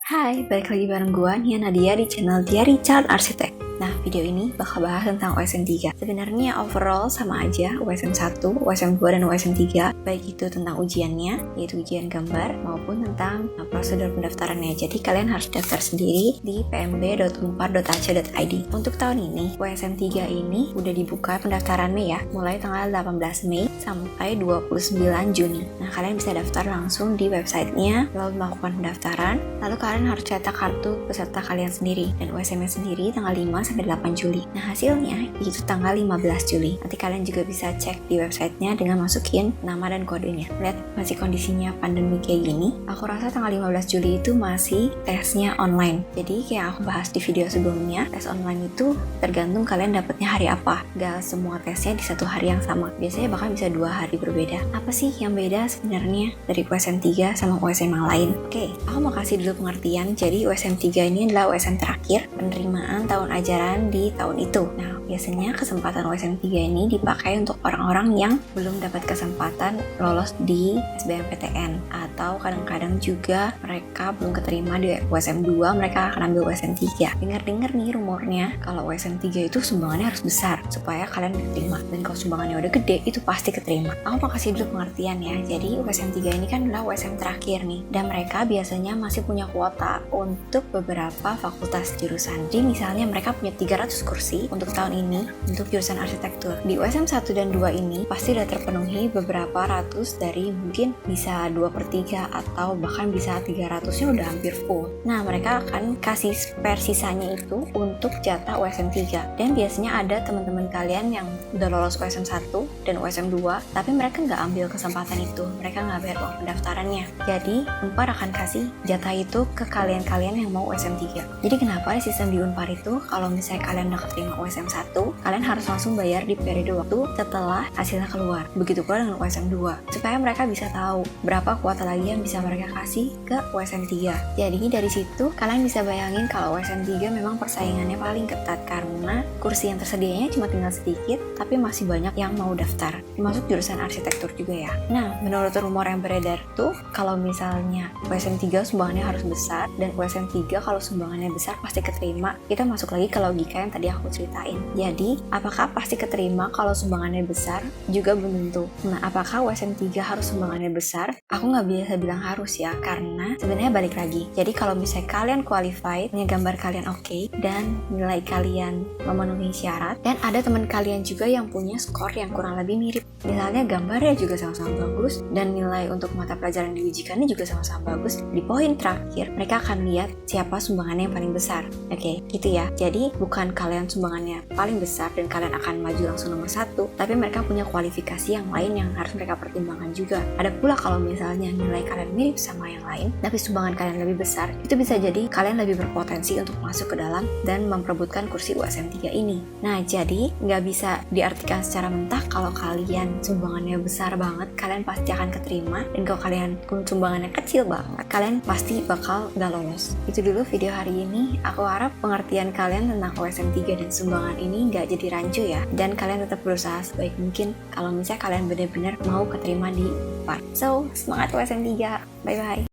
Hai, balik lagi bareng gue, Nia Nadia di channel Diary Calon Arsitek. Nah, video ini bakal bahas tentang USM 3. Sebenarnya overall sama aja USM 1, USM 2, dan USM 3. Baik itu tentang ujiannya, yaitu ujian gambar, maupun tentang prosedur pendaftarannya. Jadi kalian harus daftar sendiri di pmb.unpar.ac.id. Untuk tahun ini, USM 3 ini udah dibuka pendaftarannya ya, mulai tanggal 18 Mei sampai 29 Juni. Nah, kalian bisa daftar langsung di websitenya, lalu melakukan pendaftaran, lalu kalian harus cetak kartu peserta kalian sendiri, dan USM-nya sendiri tanggal 5 sampai 8 Juli. Nah, hasilnya itu tanggal 15 Juli. Nanti kalian juga bisa cek di websitenya dengan masukin nama dan kodenya. Lihat masih kondisinya pandemi kayak gini, aku rasa tanggal 15 Juli itu masih tesnya online. Jadi kayak aku bahas di video sebelumnya, tes online itu tergantung kalian dapatnya hari apa. Gak semua tesnya di satu hari yang sama. Biasanya bahkan bisa 2 hari berbeda. Apa sih yang beda sebenarnya dari USM 3 sama USM yang lain? Oke, aku mau kasih dulu pengertian. Jadi USM 3 ini adalah USM terakhir penerimaan tahun ajaran di tahun itu. Nah, biasanya kesempatan USM 3 ini dipakai untuk orang-orang yang belum dapat kesempatan lolos di SBMPTN, atau kadang-kadang juga mereka belum keterima di USM 2, mereka akan ambil USM 3. Dengar-dengar nih rumornya kalau USM 3 itu sumbangannya harus besar supaya kalian diterima, dan kalau sumbangannya udah gede itu pasti keterima. Aku mau kasih dulu pengertian ya. Jadi USM 3 ini kan adalah USM terakhir nih, dan mereka biasanya masih punya kuota untuk beberapa fakultas jurusan. Jadi misalnya mereka punya 300 kursi untuk tahun ini untuk jurusan arsitektur. Di USM 1 dan 2 ini pasti udah terpenuhi beberapa ratus dari mungkin bisa 2/3 atau bahkan bisa 300-nya udah hampir full. Nah, mereka akan kasih spare sisanya itu untuk jatah USM 3. Dan biasanya ada teman-teman kalian yang udah lolos USM 1 dan USM 2, tapi mereka nggak ambil kesempatan itu. Mereka nggak bayar uang pendaftarannya. Jadi, Unpar akan kasih jatah itu ke kalian-kalian yang mau USM 3. Jadi kenapa sistem di Unpar itu, kalau misalnya kalian udah keterima USM 1, kalian harus langsung bayar di periode waktu setelah hasilnya keluar. Begitu pula dengan USM 2, supaya mereka bisa tahu berapa kuota lagi yang bisa mereka kasih ke USM 3. Jadi dari situ kalian bisa bayangin kalau USM 3 memang persaingannya paling ketat, karena kursi yang tersedianya cuma tinggal sedikit, tapi masih banyak yang mau daftar, termasuk jurusan arsitektur juga ya. Nah, menurut rumor yang beredar tuh, kalau misalnya USM 3 sumbangannya harus besar, dan USM 3 kalau sumbangannya besar pasti keterima, kita masuk lagi ke logika yang tadi aku ceritain. Jadi, apakah pasti keterima kalau sumbangannya besar? Juga belum tentu. Nah, apakah USM 3 harus sumbangannya besar? Aku nggak bisa bilang harus ya, karena sebenarnya balik lagi. Jadi kalau misalnya kalian qualified, punya gambar kalian oke, dan nilai kalian memenuhi syarat, dan ada teman kalian juga yang punya skor yang kurang lebih mirip. Misalnya gambarnya juga sama-sama bagus, dan nilai untuk mata pelajaran diujikannya juga sama-sama bagus. Di poin terakhir, mereka akan lihat siapa sumbangannya yang paling besar. Oke, gitu ya. Jadi, bukan kalian sumbangannya paling besar dan kalian akan maju langsung nomor 1, tapi mereka punya kualifikasi yang lain yang harus mereka pertimbangkan juga. Ada pula kalau misalnya nilai kalian mirip sama yang lain, tapi sumbangan kalian lebih besar, itu bisa jadi kalian lebih berpotensi untuk masuk ke dalam dan memperebutkan kursi USM 3 ini. Nah, jadi nggak bisa diartikan secara mentah kalau kalian sumbangannya besar banget, kalian pasti akan keterima, dan kalau kalian sumbangannya kecil banget, kalian pasti bakal nggak lolos. Itu dulu video hari ini. Aku harap pengertian kalian tentang USM 3 dan sumbangan ini nggak jadi rancu ya, dan kalian tetap berusaha sebaik mungkin kalau misalnya kalian benar-benar mau keterima di UNPAR. So, semangat USM 3, bye-bye.